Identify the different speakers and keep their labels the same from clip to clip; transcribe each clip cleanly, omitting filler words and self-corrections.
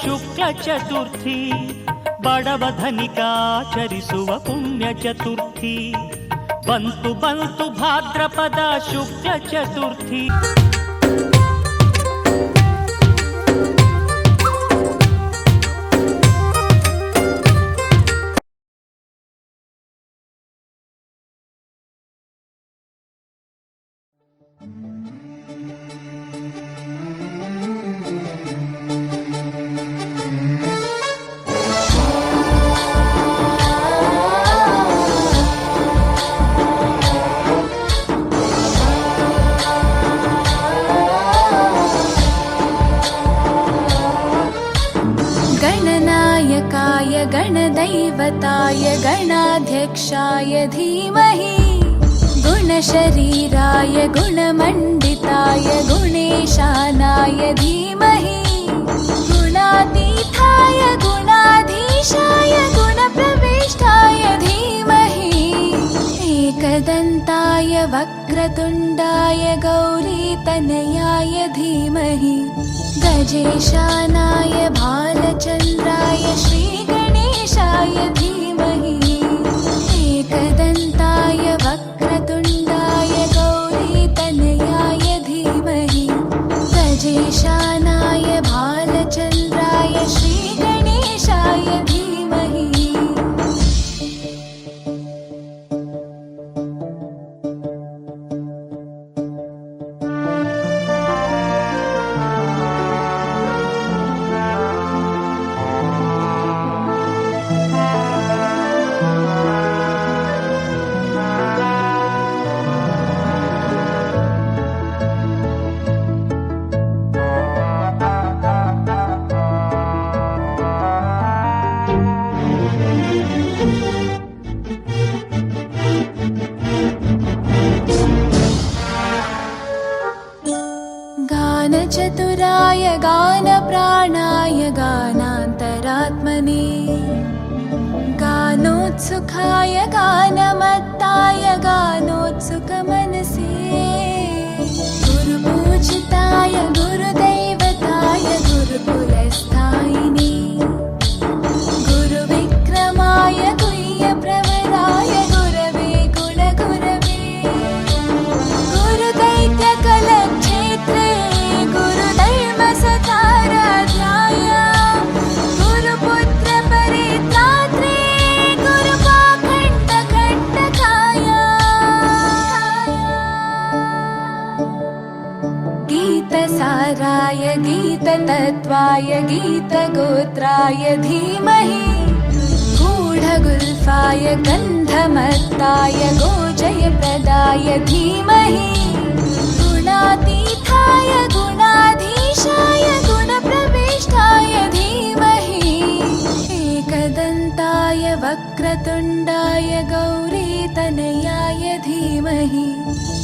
Speaker 1: ಶುಕ್ಲ ಚತುರ್ಥಿ ಬಡವ ಧನಿಕಾಚರಿಸುವ ಪುಣ್ಯ ಚತುರ್ಥಿ ಬಂತು ಬಂತು ಭಾದ್ರಪದ ಶುಕ್ಲ ಚತುರ್ಥಿ.
Speaker 2: गणनायकाय गणदैवताय गणाध्यक्षाय धीमहि गुणशरीराय गुणमण्डिताय गुणेशानाय धीमहि गुणातीताय गुणाधीशाय गुणप्रविष्टाय धीमहि एकदन्ताय वक्रतुण्डाय गौरीतनयाय धीमहि गजेशानाय भालचन्द्राय श्रीगणेशाय धीमहि एकदन्ताय वक्रतुण्डाय गौरीतनयाय धीमहि गजेशानाय भालचन्द्राय श्रीगणेशाय धीमहि. गानचतुराय गानप्राणाय गानान्तरात्मने गानोत्सुकाय गानमत्ताय गानोत्सुकमनसे गुरुपूजिताय गुरुदैवताय गुरुकुलस्थायिने गुरुविक्रमाय गुह्यप्रवराय गुरवे गुणगुरवे गुरुदैत्यकलक्षेत्रे गुरुधर्मसताराध्याय गुरुपुत्रपरित्रात्रे गुरुपाखण्डकण्टकाय गीतसाराय गीततत्त्वाय गीतगोत्राय धीमहि गूढगुल्फाय गन्धमत्ताय गोजयप्रदाय धीमहि गुणातीताय गुणाधीशाय गुणप्रविष्टाय धीमहि एकदन्ताय वक्रतुण्डाय गौरीतनयाय धीमहि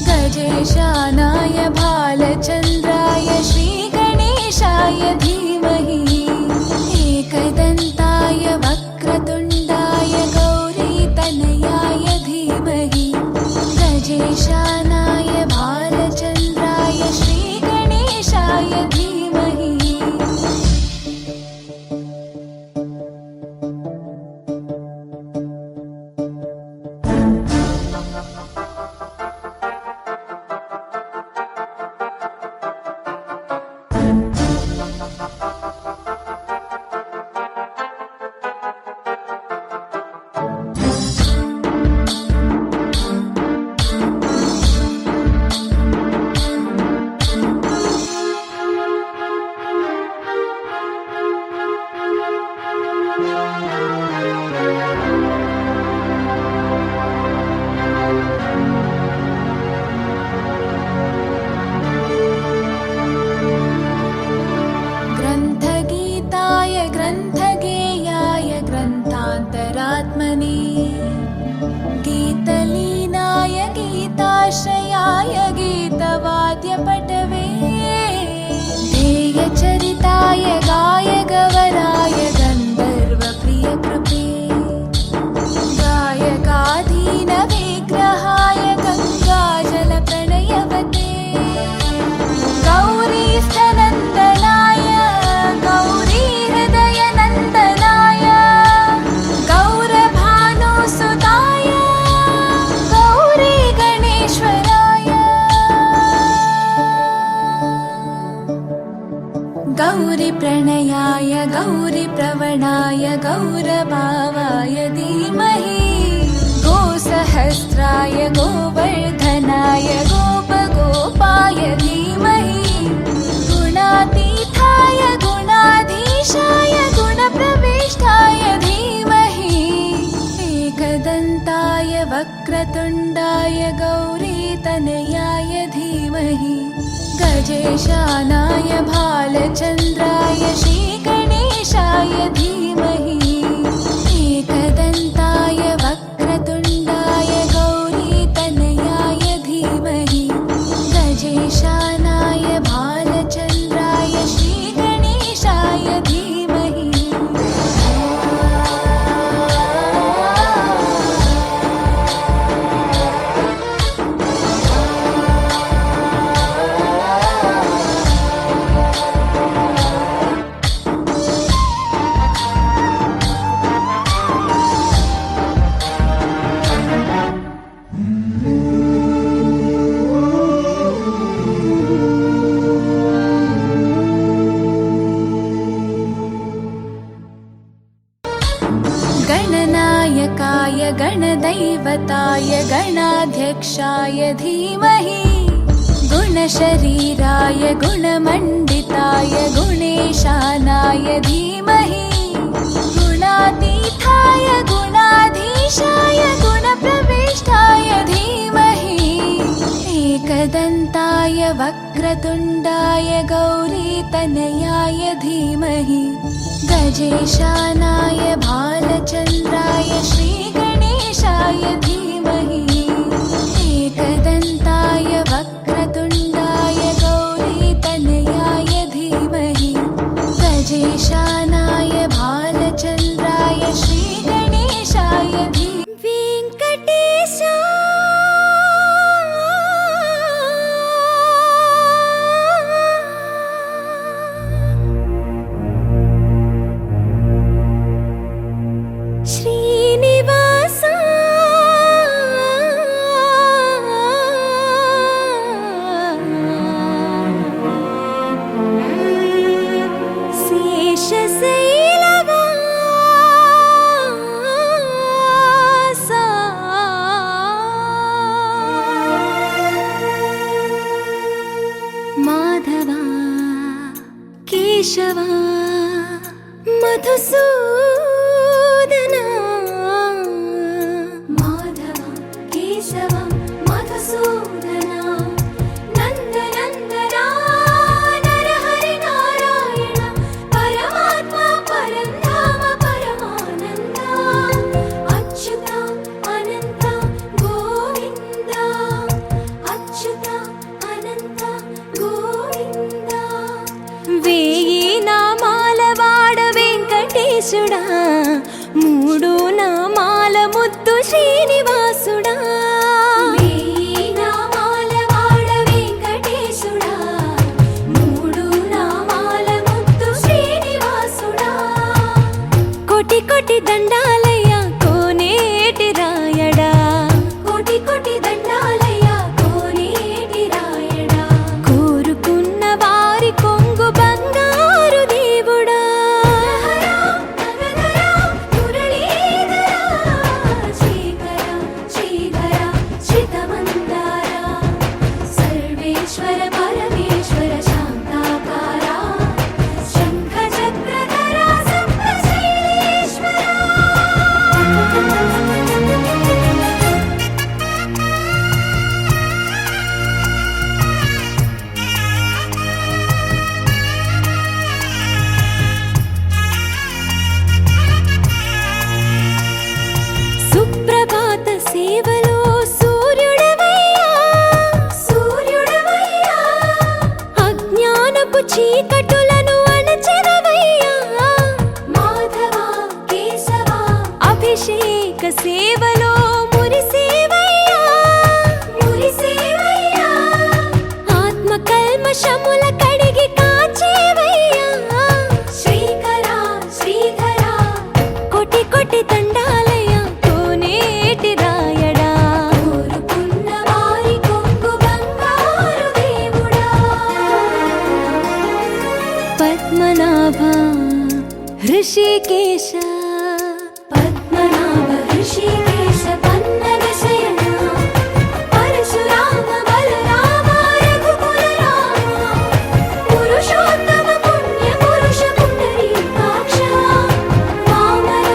Speaker 2: गजेशानाय भालचन्द्राय श्रीगणेशाय धीमहि एकदन्ताय वक्रतुण्डाय गौरीतनयाय धीमहि गजेशानाय भालचन्द्राय श्रीगणेशाय धीमहि. गीतलीनाय गीताश्रयाय गीतवाद्यपटवे ध्येयचरिताय गायगवराय गन्धर्वप्रिय प्रणयाय गौरीप्रवणाय गौरभावाय धीमहि गोसहस्राय गोवर्धनाय गोपगोपाय धीमहि गुणातीताय गुणाधीशाय गुणप्रविष्टाय धीमहि एकदन्ताय वक्रतुण्डाय गौरीतनयाय धीमहि गजेशानाय भालचन्द्राय श्रीगणेशाय धीमहि एकदन्ताय वक्रतुण्डाय गौरीतनयाय धीमहि गजेशानाय भालचन्द्राय श्रीगणेशाय धीमहि गणनायकाय गणदैवताय गणाध्यक्षाय धीमहि गुणशरीराय गुणमण्डिताय गुणेशानाय धीमहि गुणातीताय गुणाधीशाय गुणप्रविष्टाय धीमहि एकदन्ताय वक्रतुण्डाय गौरीतनयाय धीमहि गजेशानाय भालचन्द्राय श्रीगणेशाय धीमहि एकदन्ताय वक्रतुण्डाय गौरीतनयाय धीमहि गजेशानाय भालचन्द्राय श्रीगणेशाय धीमहि वेङ्कटेशा श्रीनिवासा शेषशैलवासा माधवा केशवा मधुसूदना माधव केशव मधुसूदना नन्दनन्दना नरहरि नारायण परमात्मा परन्धाम परमानन्दा अच्युता अनन्त गोविन्दा अच्युता अनन्त गोविन्दा वेयि नामाल वाड वेङ्कटेशुडा ऋषिकेश पद्मनाभ ऋषिकेश पन्नग शयन परशुराम बलराम रघुकुल राम पुरुषोत्तम पुण्य पुरुष पुंडरीकाक्ष वामन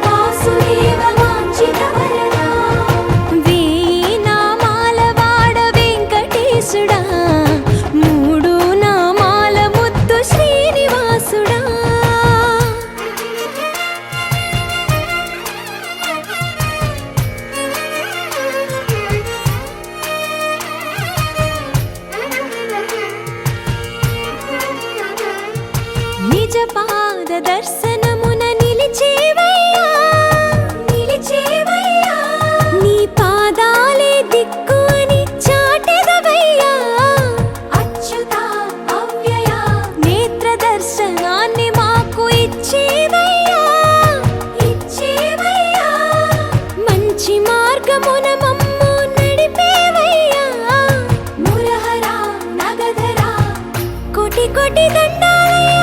Speaker 2: वासुदेव वाञ्छित वरदा वेయి నామాల వాడ వెంకటేశుడా మూడు నామాల ముద్దు శ్రీనివాసుడా నిజ పాద దర్శనమున నిలిచేవయ్యా నిలిచేవయ్యా నీ పాదాలే దిక్కు అని చాటెదవయ్యా అచ్యుత అవ్యయ నేత్ర దర్శనాన్ని మాకు ఇచ్చేవయ్యా ఇచ్చేవయ్యా మంచి మార్గమున మమ్ము నడిపేవయ్యా మురహర నగధర కోటి కోటి దండాలయ్యా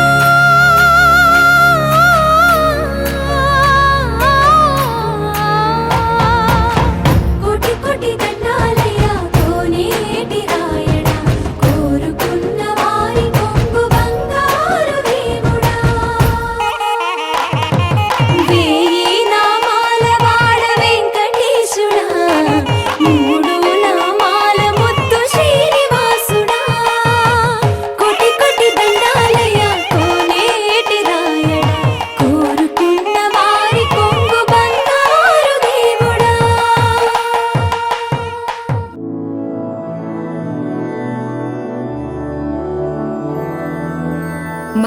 Speaker 2: కోటి కోటి దండాలయ్యా కోనేటి రాయడా కోరుకున్న వారి కొంగు బంగారు దేవుడా వేయి నామాల వాడ వెంకటేశుడా మూడు నామాల ముద్దు శ్రీనివాసుడా కోటి కోటి దండాలయ్యా కోనేటి రాయడా కోరుకున్న వారి కొంగు బంగారు దేవుడా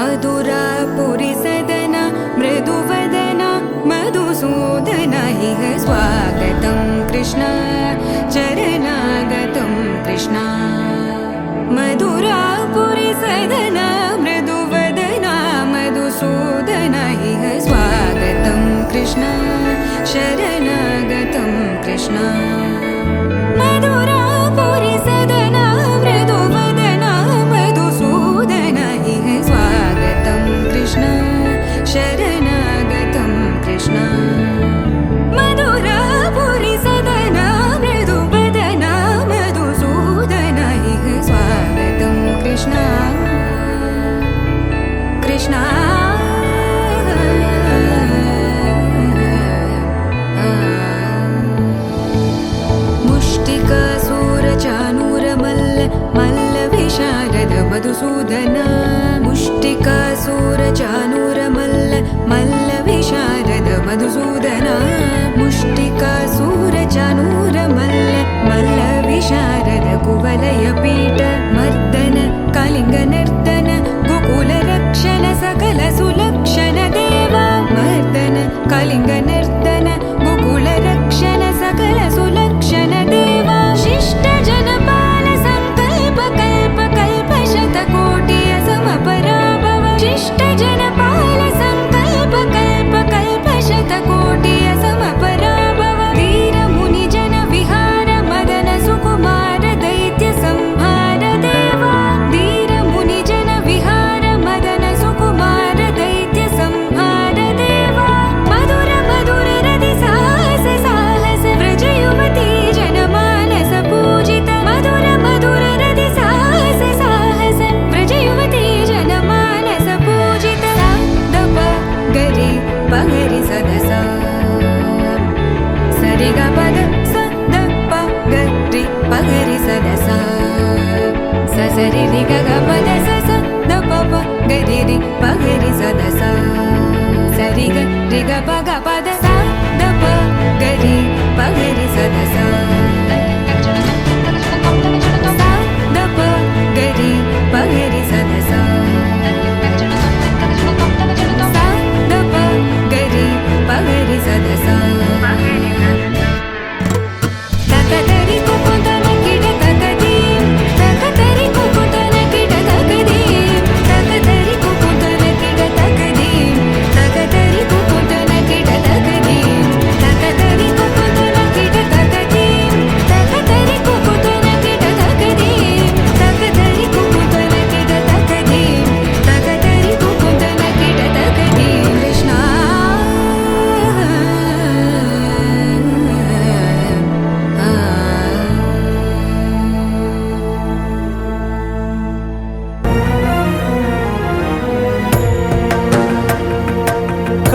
Speaker 3: मधुरापुरि सदन मृदुवदन मधुसूदन इह स्वागतं कृष्ण चरणागतं कृष्ण मधुरापुरि सदन मृदुवदन मधुसूदन इह स्वागतं कृष्ण शरणागतं कृष्ण मधुरापुरि सदन मृदुवदन मधुसूदन इह स्वागतं कृष्ण शरणागतं कृष्ण मधुरापुरि सदन मृदुवदन मधुसूदन इह स्वागतं कृष्ण कृष्ण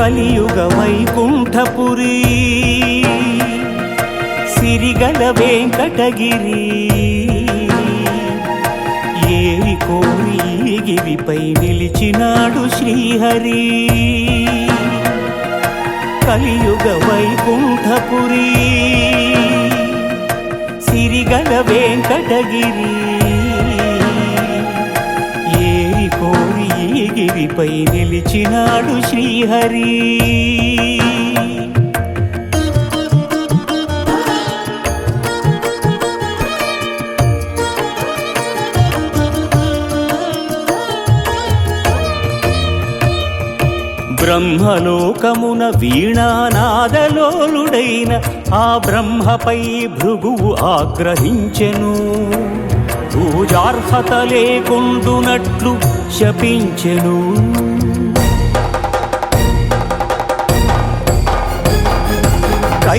Speaker 1: కలియుగ వైకుంఠపురి సిరిగల వెంకటగిరి ఏరి కోరి గిరిపై నిలిచినాడు శ్రీహరి కలియుగ వైకుంఠపురి సిరిగల వెంకటగిరి ఏరి కోరి గిరిపై నిలిచినాడు శ్రీహరి బ్రహ్మలోకమున వీణానాదలోలుడైన ఆ బ్రహ్మపై భృగువు ఆగ్రహించెను పూజార్హత లేకుండునట్లు శపించెను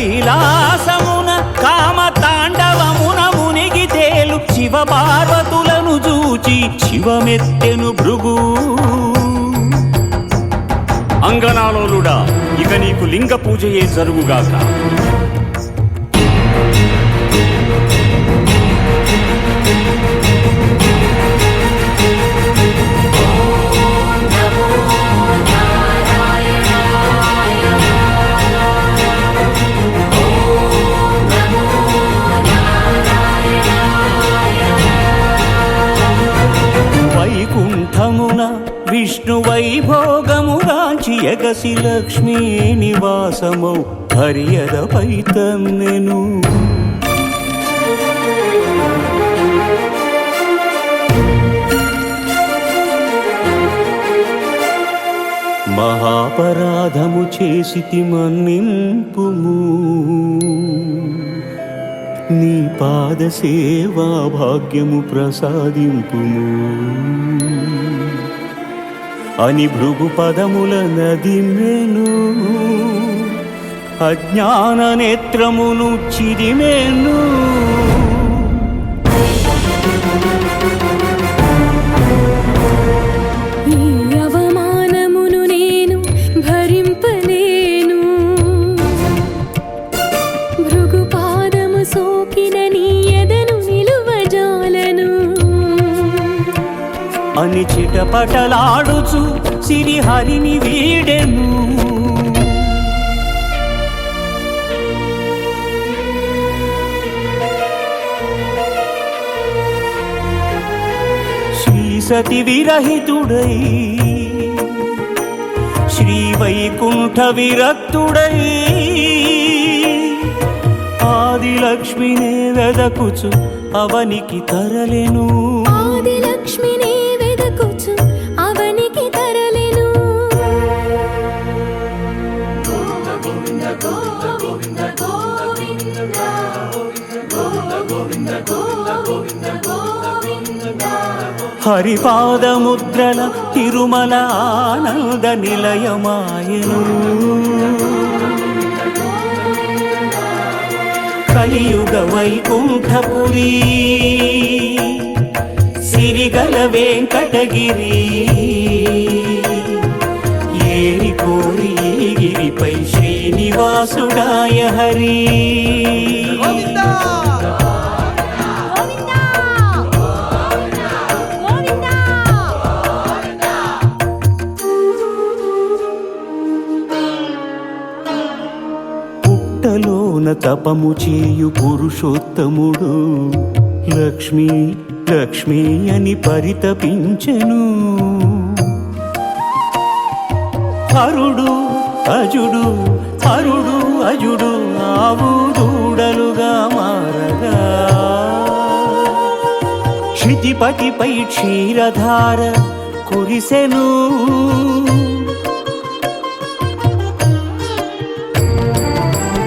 Speaker 1: కైలాసమున కామతాండవమున మునిగి తేలు శివ పార్వతులను చూచి శివమెత్తెను భృగు అంగనాలోలుడా ఇక నీకు లింగ పూజయే జరుగుగాక వైకుంఠమున విష్ణు వైభోగముగాంచి ఎగసి లక్ష్మీ నివాసమౌ హరియదపై తన్నెను మహాపరాధము చేసితి మన్నింపుము నీ పాద సేవా భాగ్యము ప్రసాదింపుము అని భృగు పదముల నదిమెను అజ్ఞాన నేత్రమును చిరిమెను
Speaker 2: ఈ అవమానమును నేను భరింపలేను భృగు పాదము సోకిన నీ ఎదను నిలువజాలను
Speaker 1: అని చిటపటలాడుచు సిరిహరిని వీడెను శ్రీ సతి విరహితుడై శ్రీ వైకుంఠ విరక్తుడై ఆదిలక్ష్మినే వెదకుచు అవనికి తరలెను
Speaker 2: ఆదిలక్ష్మిని వెదకుచు అవనికి తరలెను
Speaker 1: హరిపాదముద్రల తిరుమల ఆనంద నిలయమాయను కలియుగ వైకుంఠపురి సిరిగల వెంకటగిరి ఏరి కోరి గిరిపై శ్రీనివాసుడాయ హరి పుట్టలోన తపము చేయు పురుషోత్తముడు లక్ష్మీ లక్ష్మీ అని పరితపించెను హరుడు అజుడు హరుడు అజుడు ఆవు దూడలుగా మారగా క్షితిపతిపై క్షీరధార కురిసెను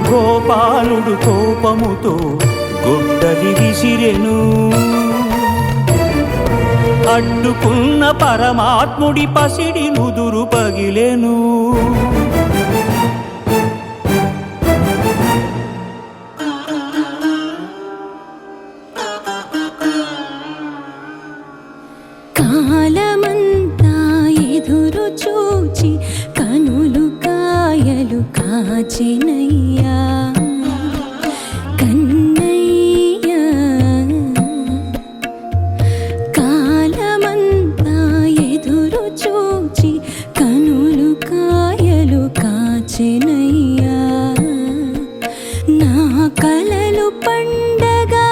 Speaker 1: గోపాలుడు కోపముతో గొడ్డలి విసిరెను అడ్డుకున్న పరమాత్ముడి పసిడి నుదురు పగిలెను
Speaker 2: కాలమంతా ఎదురు చూచి కనులు కాచెనయ్యా కన్నయ్య కాలమంతా ఎదురు చూచి కనులు కాయలు కాచెనయ్యా నా కలలు పండగా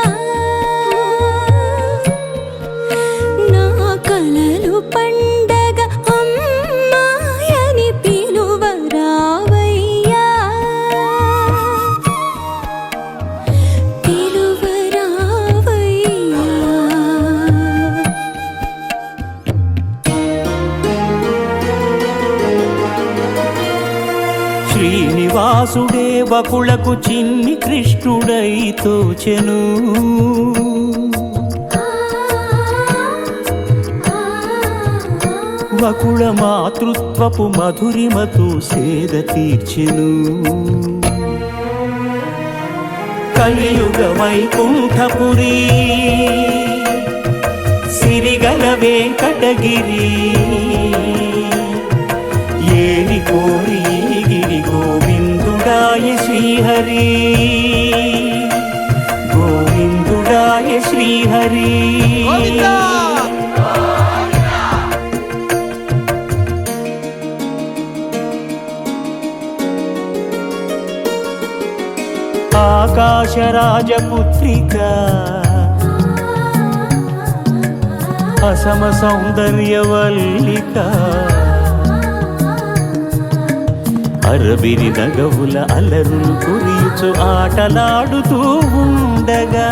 Speaker 2: నా కలలు పండగ అమ్మాయని పిలువరావయ్యా పిలువరావయ్యా
Speaker 1: శ్రీనివాసుడే వకులకు చిన్ని కృష్ణుడై తోచెను వకుళ మాతృత్వపు మధురిమతో సేద తీర్చెను కలియుగ వైకుంఠపురి సిరిగల వెంకటగిరి ఏరి కోరి గిరి గోవిందుడాయ శ్రీహరి గోవిందుడాయ శ్రీహరి ఆకాశరాజపుత్రిక అసమ సౌందర్యవల్లిక అరబిరి నగవుల అలరులు కురియుచు ఆటలాడుతూ ఉండగా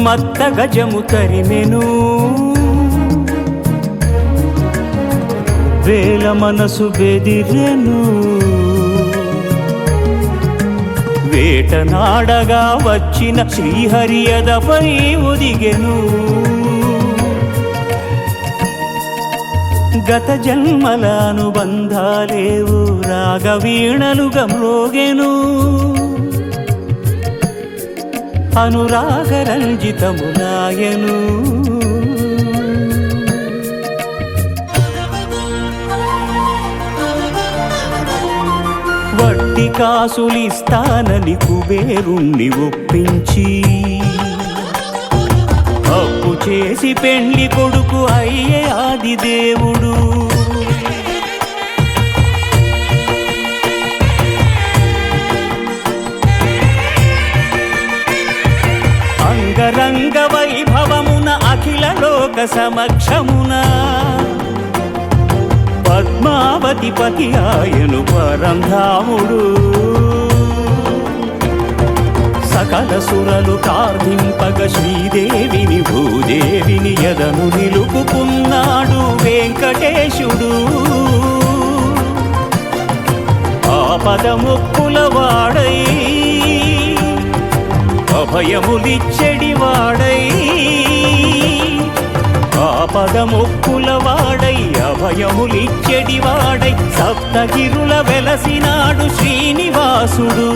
Speaker 1: మత్త గజము తరిమెను వేల మనసు బెదిరెను వేటనాడగా వచ్చిన శ్రీహరియదపై ఒదిగెను గత జన్మల అనుబంధాలేవు రాగవీణలుగా మ్రోగెను అనురాగరంజితములాయను వడ్డీ కాసులిస్తానని కుబేరుణ్ణి ఒప్పించి అప్పు చేసి పెండ్లి కొడుకు అయ్యే ఆది దేవుడు అంగరంగ వైభవమున అఖిల లోక సమక్షమున పద్మావతి పతి ఆయను పరంధాముడు సకల సురలు ప్రార్థింపగ శ్రీదేవిని భూదేవిని ఎదను నిలుపుకున్నాడు వెంకటేశుడు ఆపదముక్కుల వాడై అభయములిచ్చెడి వాడై ఆపదముక్కుల వాడై అభయములిచ్చెడి వాడై సప్తగిరుల వెలసినాడు శ్రీనివాసుడు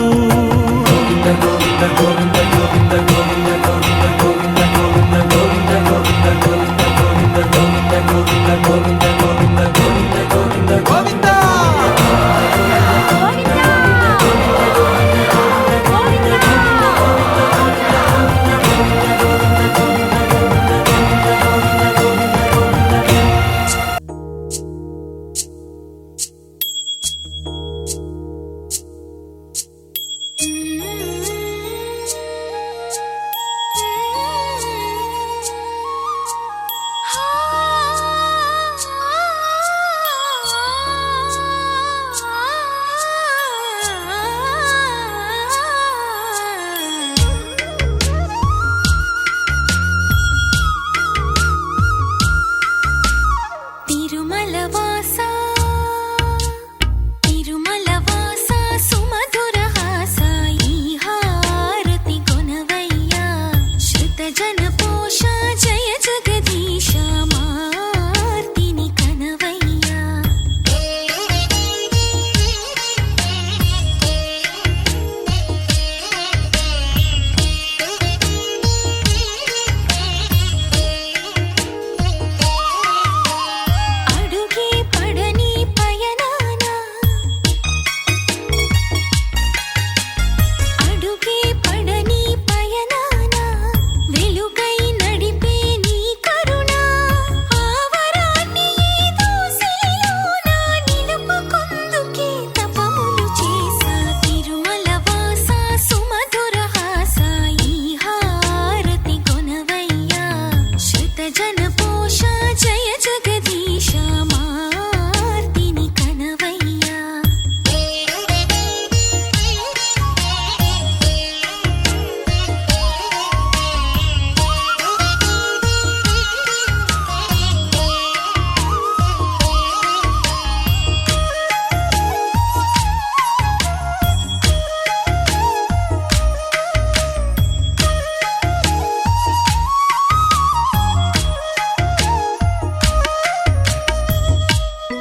Speaker 2: తిరుమల వాస